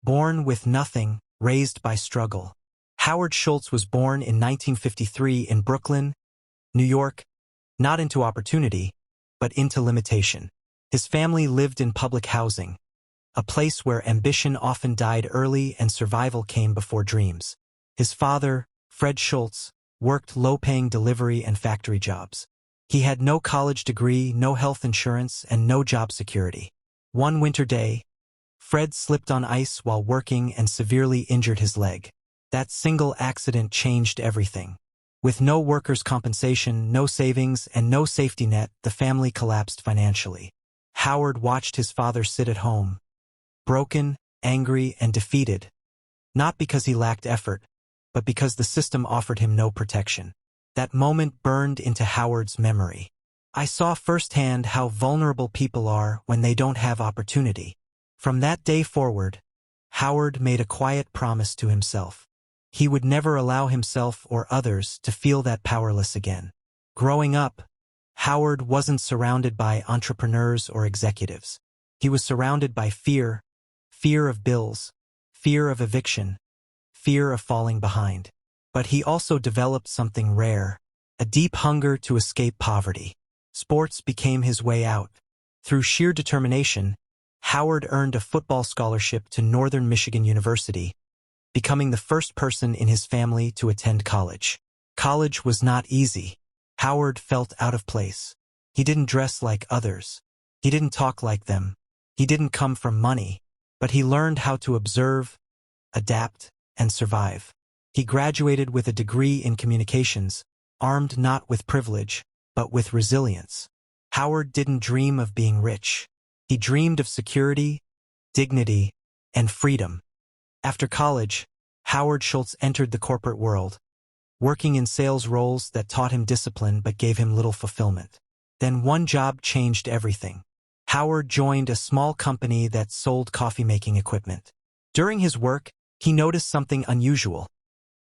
Born with nothing, raised by struggle. Howard Schultz was born in 1953 in Brooklyn, New York, not into opportunity, but into limitation. His family lived in public housing, a place where ambition often died early and survival came before dreams. His father, Fred Schultz, worked low-paying delivery and factory jobs. He had no college degree, no health insurance, and no job security. One winter day, Fred slipped on ice while working and severely injured his leg. That single accident changed everything. With no workers' compensation, no savings, and no safety net, the family collapsed financially. Howard watched his father sit at home, broken, angry, and defeated, not because he lacked effort, but because the system offered him no protection. That moment burned into Howard's memory. I saw firsthand how vulnerable people are when they don't have opportunity. From that day forward, Howard made a quiet promise to himself. He would never allow himself or others to feel that powerless again. Growing up, Howard wasn't surrounded by entrepreneurs or executives. He was surrounded by fear, fear of bills, fear of eviction, fear of falling behind. But he also developed something rare, a deep hunger to escape poverty. Sports became his way out. Through sheer determination, Howard earned a football scholarship to Northern Michigan University, becoming the first person in his family to attend college. College was not easy. Howard felt out of place. He didn't dress like others. He didn't talk like them. He didn't come from money, but he learned how to observe, adapt, and survive. He graduated with a degree in communications, armed not with privilege, but with resilience. Howard didn't dream of being rich. He dreamed of security, dignity, and freedom. After college, Howard Schultz entered the corporate world, working in sales roles that taught him discipline but gave him little fulfillment. Then one job changed everything. Howard joined a small company that sold coffee-making equipment. During his work, he noticed something unusual.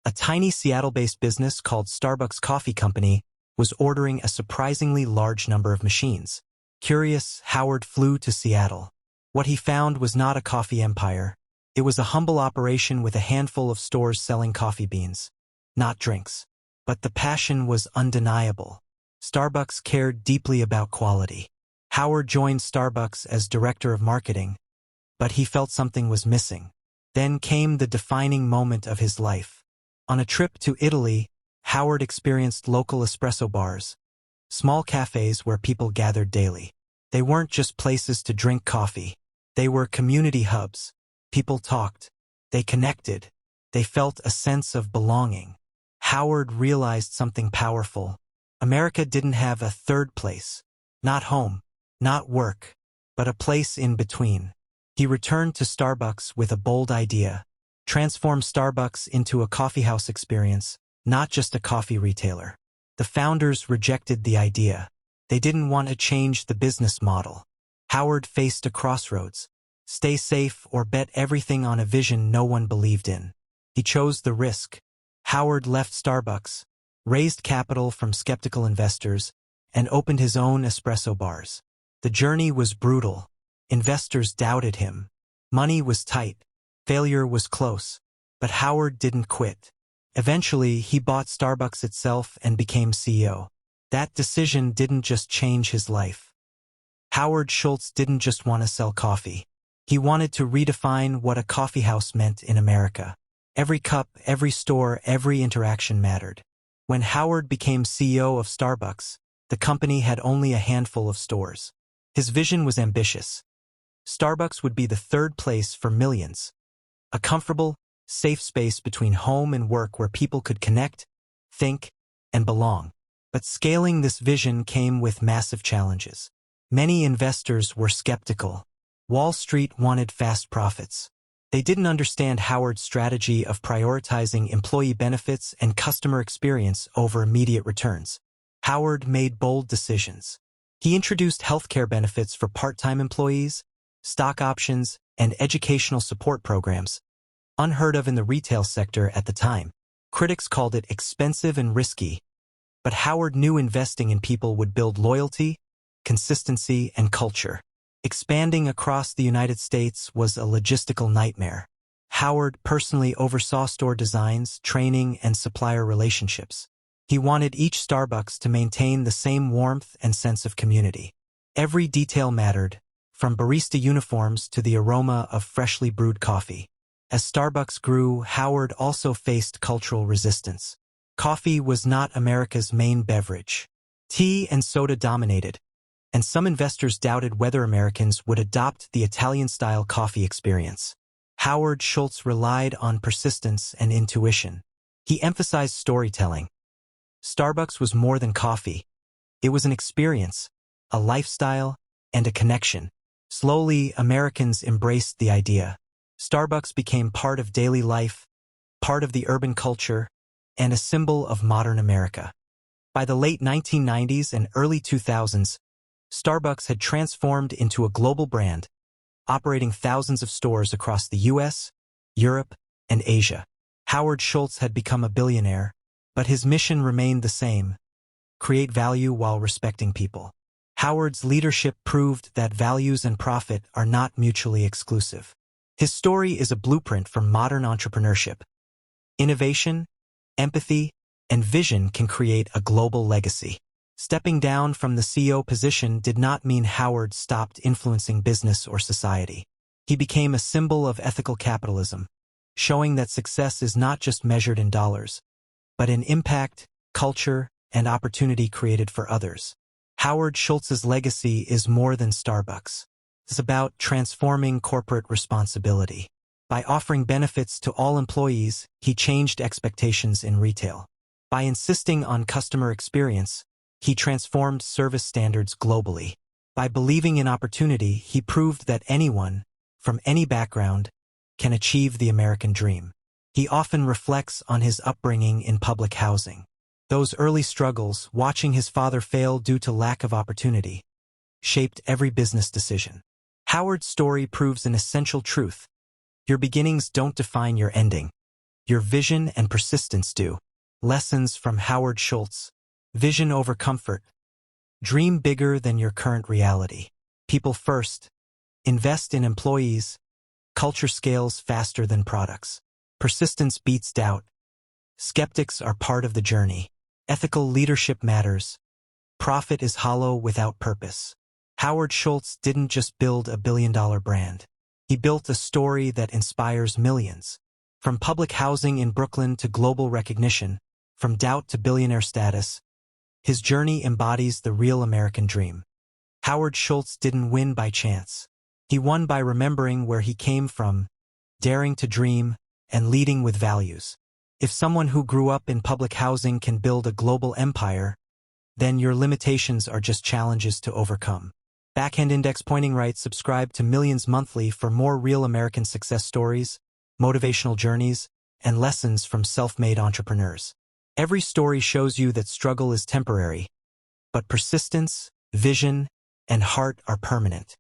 A tiny Seattle-based business called Starbucks Coffee Company was ordering a surprisingly large number of machines. Curious, Howard flew to Seattle. What he found was not a coffee empire. It was a humble operation with a handful of stores selling coffee beans, not drinks. But the passion was undeniable. Starbucks cared deeply about quality. Howard joined Starbucks as director of marketing, but he felt something was missing. Then came the defining moment of his life. On a trip to Italy, Howard experienced local espresso bars, small cafes where people gathered daily. They weren't just places to drink coffee. They were community hubs. People talked. They connected. They felt a sense of belonging. Howard realized something powerful. America didn't have a third place. Not home, not work, but a place in between. He returned to Starbucks with a bold idea. Transform Starbucks into a coffeehouse experience, not just a coffee retailer. The founders rejected the idea. They didn't want to change the business model. Howard faced a crossroads. Stay safe or bet everything on a vision no one believed in. He chose the risk. Howard left Starbucks, raised capital from skeptical investors, and opened his own espresso bars. The journey was brutal. Investors doubted him. Money was tight. Failure was close. But Howard didn't quit. Eventually, he bought Starbucks itself and became CEO. That decision didn't just change his life. Howard Schultz didn't just want to sell coffee. He wanted to redefine what a coffeehouse meant in America. Every cup, every store, every interaction mattered. When Howard became CEO of Starbucks, the company had only a handful of stores. His vision was ambitious. Starbucks would be the third place for millions. A comfortable, safe space between home and work where people could connect, think, and belong. But scaling this vision came with massive challenges. Many investors were skeptical. Wall Street wanted fast profits. They didn't understand Howard's strategy of prioritizing employee benefits and customer experience over immediate returns. Howard made bold decisions. He introduced healthcare benefits for part-time employees, stock options, and educational support programs, unheard of in the retail sector at the time. Critics called it expensive and risky, but Howard knew investing in people would build loyalty, consistency, and culture. Expanding across the United States was a logistical nightmare. Howard personally oversaw store designs, training, and supplier relationships. He wanted each Starbucks to maintain the same warmth and sense of community. Every detail mattered, from barista uniforms to the aroma of freshly brewed coffee. As Starbucks grew, Howard also faced cultural resistance. Coffee was not America's main beverage. Tea and soda dominated, and some investors doubted whether Americans would adopt the Italian-style coffee experience. Howard Schultz relied on persistence and intuition. He emphasized storytelling. Starbucks was more than coffee. It was an experience, a lifestyle, and a connection. Slowly, Americans embraced the idea. Starbucks became part of daily life, part of the urban culture, and a symbol of modern America. By the late 1990s and early 2000s, Starbucks had transformed into a global brand, operating thousands of stores across the US, Europe, and Asia. Howard Schultz had become a billionaire, but his mission remained the same: create value while respecting people. Howard's leadership proved that values and profit are not mutually exclusive. His story is a blueprint for modern entrepreneurship. Innovation, empathy, and vision can create a global legacy. Stepping down from the CEO position did not mean Howard stopped influencing business or society. He became a symbol of ethical capitalism, showing that success is not just measured in dollars, but in impact, culture, and opportunity created for others. Howard Schultz's legacy is more than Starbucks. It's about transforming corporate responsibility. By offering benefits to all employees, he changed expectations in retail. By insisting on customer experience, he transformed service standards globally. By believing in opportunity, he proved that anyone, from any background, can achieve the American dream. He often reflects on his upbringing in public housing. Those early struggles, watching his father fail due to lack of opportunity, shaped every business decision. Howard's story proves an essential truth. Your beginnings don't define your ending. Your vision and persistence do. Lessons from Howard Schultz. Vision over comfort. Dream bigger than your current reality. People first. Invest in employees. Culture scales faster than products. Persistence beats doubt. Skeptics are part of the journey. Ethical leadership matters. Profit is hollow without purpose. Howard Schultz didn't just build a billion-dollar brand. He built a story that inspires millions. From public housing in Brooklyn to global recognition, from doubt to billionaire status, his journey embodies the real American dream. Howard Schultz didn't win by chance. He won by remembering where he came from, daring to dream, and leading with values. If someone who grew up in public housing can build a global empire, then your limitations are just challenges to overcome. Backhand Index Pointing Right. Subscribe to Millions Monthly for more real American success stories, motivational journeys, and lessons from self-made entrepreneurs. Every story shows you that struggle is temporary, but persistence, vision, and heart are permanent.